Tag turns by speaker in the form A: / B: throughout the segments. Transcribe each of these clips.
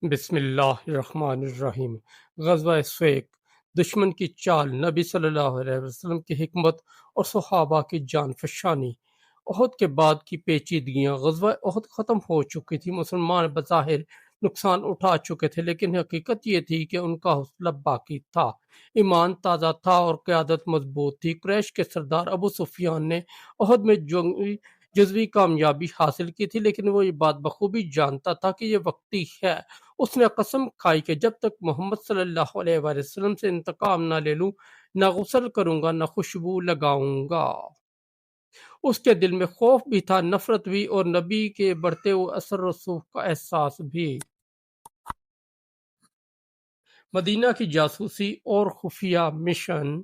A: بسم اللہ الرحمن الرحیم۔ غزوہ سویق، دشمن کی چال، نبی صلی اللہ علیہ وسلم کی حکمت اور صحابہ کی جان فشانی۔ احد کے بعد کی پیچیدگیاں۔ غزوہ احد ختم ہو چکی تھی، مسلمان بظاہر نقصان اٹھا چکے تھے، لیکن حقیقت یہ تھی کہ ان کا حوصلہ باقی تھا، ایمان تازہ تھا اور قیادت مضبوط تھی۔ قریش کے سردار ابو سفیان نے احد میں جزوی کامیابی حاصل کی تھی، لیکن وہ یہ بات بخوبی جانتا تھا کہ یہ وقتی ہے۔ اس نے قسم کھائی کہ جب تک محمد صلی اللہ علیہ وآلہ وسلم سے انتقام نہ لے لوں، نہ غسل کروں گا، نہ خوشبو لگاؤں گا۔ اس کے دل میں خوف بھی تھا، نفرت بھی، اور نبی کے بڑھتے ہوئے اثر رسوخ کا احساس بھی۔ مدینہ کی جاسوسی اور خفیہ مشن۔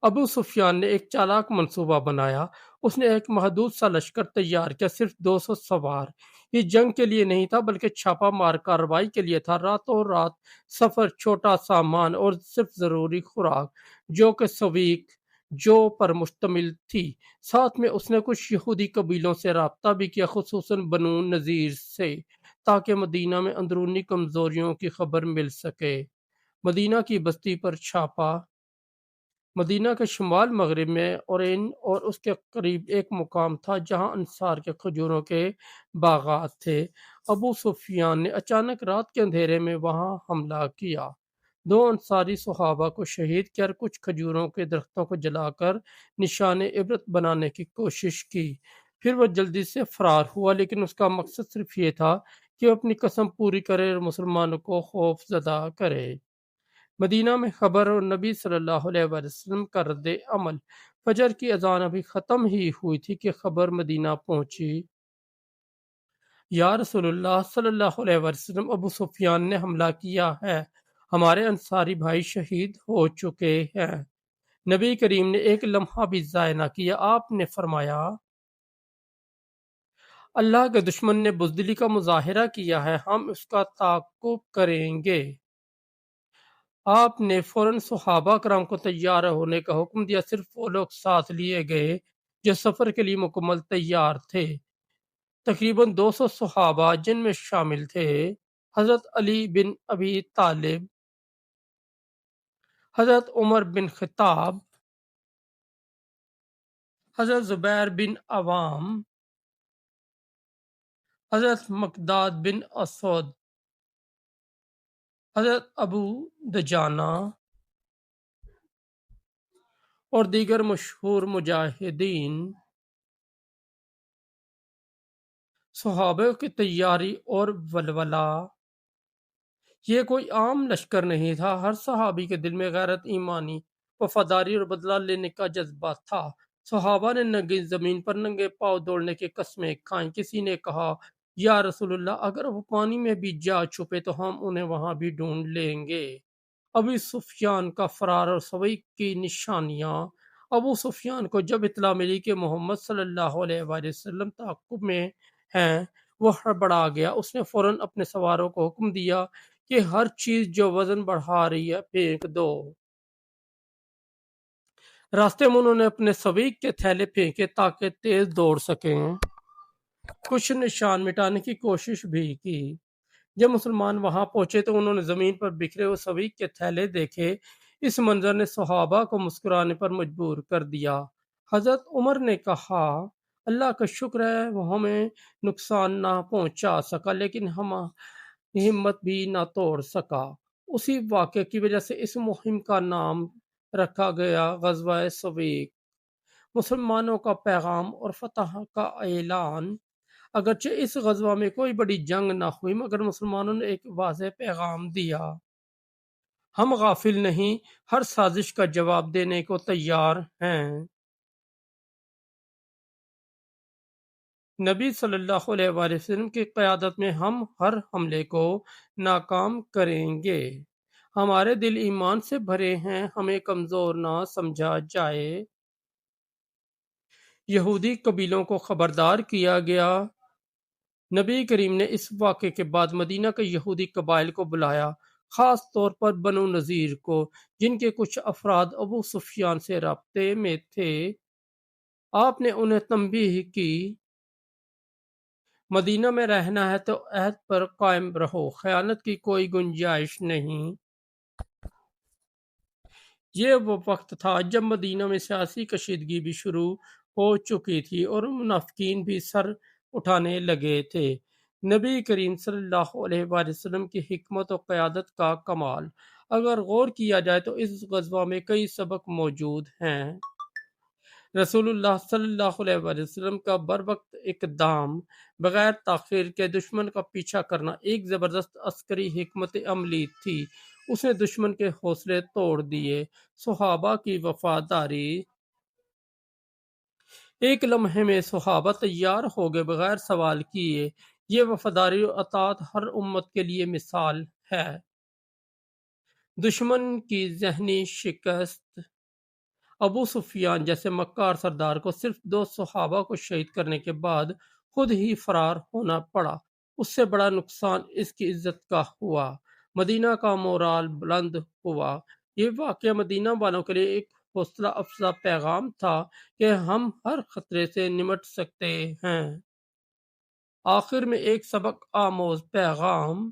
A: ابو سفیان نے ایک چالاک منصوبہ بنایا۔ اس نے ایک محدود سا لشکر تیار کیا، صرف 200 سوار۔ یہ جنگ کے لیے نہیں تھا بلکہ چھاپا مار کارروائی کے لیے تھا۔ راتوں رات سفر، چھوٹا سامان اور صرف ضروری خوراک، جو کہ سویق جو پر مشتمل تھی۔ ساتھ میں اس نے کچھ یہودی قبیلوں سے رابطہ بھی کیا، خصوصاً بنو نذیر سے، تاکہ مدینہ میں اندرونی کمزوریوں کی خبر مل سکے۔ مدینہ کی بستی پر چھاپا۔ مدینہ کے شمال مغرب میں اورین اور اس کے قریب ایک مقام تھا جہاں انصار کے کھجوروں کے باغات تھے۔ ابو سفیان نے اچانک رات کے اندھیرے میں وہاں حملہ کیا، 2 انصاری صحابہ کو شہید کر کچھ کھجوروں کے درختوں کو جلا کر نشان عبرت بنانے کی کوشش کی۔ پھر وہ جلدی سے فرار ہوا، لیکن اس کا مقصد صرف یہ تھا کہ وہ اپنی قسم پوری کرے اور مسلمانوں کو خوف زدہ کرے۔ مدینہ میں خبر اور نبی صلی اللہ علیہ وآلہ وسلم کا رد عمل۔ فجر کی اذان ابھی ختم ہی ہوئی تھی کہ خبر مدینہ پہنچی۔ یا رسول اللہ صلی اللہ علیہ وآلہ وسلم، ابو سفیان نے حملہ کیا ہے، ہمارے انصاری بھائی شہید ہو چکے ہیں۔ نبی کریم نے ایک لمحہ بھی ضائع نہ کیا۔ آپ نے فرمایا، اللہ کے دشمن نے بزدلی کا مظاہرہ کیا ہے، ہم اس کا تعاقب کریں گے۔ آپ نے فوراً صحابہ کرام کو تیار ہونے کا حکم دیا۔ صرف وہ لوگ ساتھ لیے گئے جو سفر کے لیے مکمل تیار تھے، تقریباً 200 صحابہ، جن میں شامل تھے حضرت علی بن ابی طالب، حضرت عمر بن خطاب، حضرت زبیر بن عوام، حضرت مقداد بن اسود، حضرت ابو دجانہ اور دیگر مشہور مجاہدین۔ صحابہ کی تیاری اور ولولہ۔ یہ کوئی عام لشکر نہیں تھا، ہر صحابی کے دل میں غیرت، ایمانی وفاداری اور بدلہ لینے کا جذبہ تھا۔ صحابہ نے ننگی زمین پر ننگے پاؤں دوڑنے کی قسمیں کھائیں۔ کسی نے کہا، یا رسول اللہ، اگر وہ پانی میں بھی جا چھپے تو ہم انہیں وہاں بھی ڈھونڈ لیں گے۔ ابو سفیان کا فرار اور سویق کی نشانیاں۔ ابو سفیان کو جب اطلاع ملی کہ محمد صلی اللہ علیہ وآلہ وسلم تعاقب میں ہیں، وہ ہڑبڑا گیا۔ اس نے فوراً اپنے سواروں کو حکم دیا کہ ہر چیز جو وزن بڑھا رہی ہے پھینک دو۔ راستے میں انہوں نے اپنے سویق کے تھیلے پھینکے تاکہ تیز دوڑ سکیں۔ کچھ نشان مٹانے کی کوشش بھی کی۔ جب مسلمان وہاں پہنچے تو انہوں نے زمین پر بکھرے ہوئے سویق کے تھیلے دیکھے۔ اس منظر نے صحابہ کو مسکرانے پر مجبور کر دیا۔ حضرت عمر نے کہا، اللہ کا شکر ہے وہ ہمیں نقصان نہ پہنچا سکا، لیکن ہم ہمت بھی نہ توڑ سکا۔ اسی واقعے کی وجہ سے اس مہم کا نام رکھا گیا غزوہ سویق، مسلمانوں کا پیغام اور فتح کا اعلان۔ اگرچہ اس غزوہ میں کوئی بڑی جنگ نہ ہوئی، مگر مسلمانوں نے ایک واضح پیغام دیا، ہم غافل نہیں، ہر سازش کا جواب دینے کو تیار ہیں۔ نبی صلی اللہ علیہ وآلہ وسلم کی قیادت میں ہم ہر حملے کو ناکام کریں گے۔ ہمارے دل ایمان سے بھرے ہیں، ہمیں کمزور نہ سمجھا جائے۔ یہودی قبیلوں کو خبردار کیا گیا۔ نبی کریم نے اس واقعے کے بعد مدینہ کے یہودی قبائل کو بلایا، خاص طور پر بنو نذیر کو، جن کے کچھ افراد ابو سفیان سے رابطے میں تھے۔ آپ نے انہیں تنبیہ کی، مدینہ میں رہنا ہے تو عہد پر قائم رہو، خیانت کی کوئی گنجائش نہیں۔ یہ وہ وقت تھا جب مدینہ میں سیاسی کشیدگی بھی شروع ہو چکی تھی اور منافقین بھی سر اٹھانے لگے تھے۔ نبی کریم صلی اللہ علیہ وآلہ وسلم کی حکمت و قیادت کا کمال اگر غور کیا جائے تو اس غزوہ میں کئی سبق موجود ہیں۔ رسول اللہ صلی اللہ علیہ وآلہ وسلم کا بر وقت اقدام، بغیر تاخیر کے دشمن کا پیچھا کرنا ایک زبردست عسکری حکمت عملی تھی۔ اس نے دشمن کے حوصلے توڑ دیے، صحابہ کی وفاداری، ایک لمحے میں صحابہ تیار ہو گئے بغیر سوال کیے۔ یہ وفاداری اور اطاعت ہر امت کے لیے مثال ہے۔ دشمن کی ذہنی شکست، ابو سفیان جیسے مکار سردار کو صرف 2 صحابہ کو شہید کرنے کے بعد خود ہی فرار ہونا پڑا۔ اس سے بڑا نقصان اس کی عزت کا ہوا، مدینہ کا مورال بلند ہوا۔ یہ واقعہ مدینہ والوں کے لیے ایک حوصلہ افزا پیغام تھا کہ ہم ہر خطرے سے نمٹ سکتے ہیں۔ آخر میں ایک سبق آموز پیغام،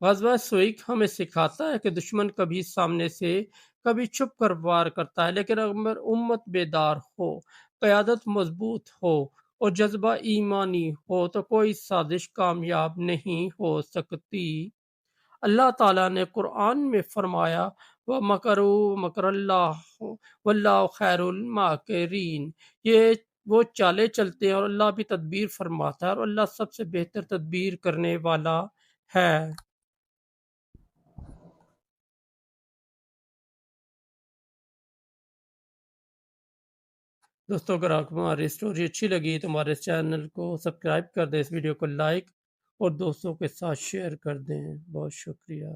A: غزوہ سوئیک ہمیں سکھاتا ہے کہ دشمن کبھی سامنے سے، کبھی چھپ کر وار کرتا ہے، لیکن اگر امت بیدار ہو، قیادت مضبوط ہو اور جذبہ ایمانی ہو تو کوئی سازش کامیاب نہیں ہو سکتی۔ اللہ تعالیٰ نے قرآن میں فرمایا وَمَكَرُوا وَمَكَرَ اللَّهُ وَاللَّهُ خَيْرُ الْمَاكِرِينَ۔ یہ وہ چالیں چلتے ہیں اور اللہ بھی تدبیر فرماتا ہے، اور اللہ سب سے بہتر تدبیر کرنے والا ہے۔ دوستوں اگر آپ کو ہماری اسٹوری اچھی لگی تو ہمارے چینل کو سبسکرائب کر دیں، اس ویڈیو کو لائک اور دوستوں کے ساتھ شیئر کر دیں۔ بہت شکریہ۔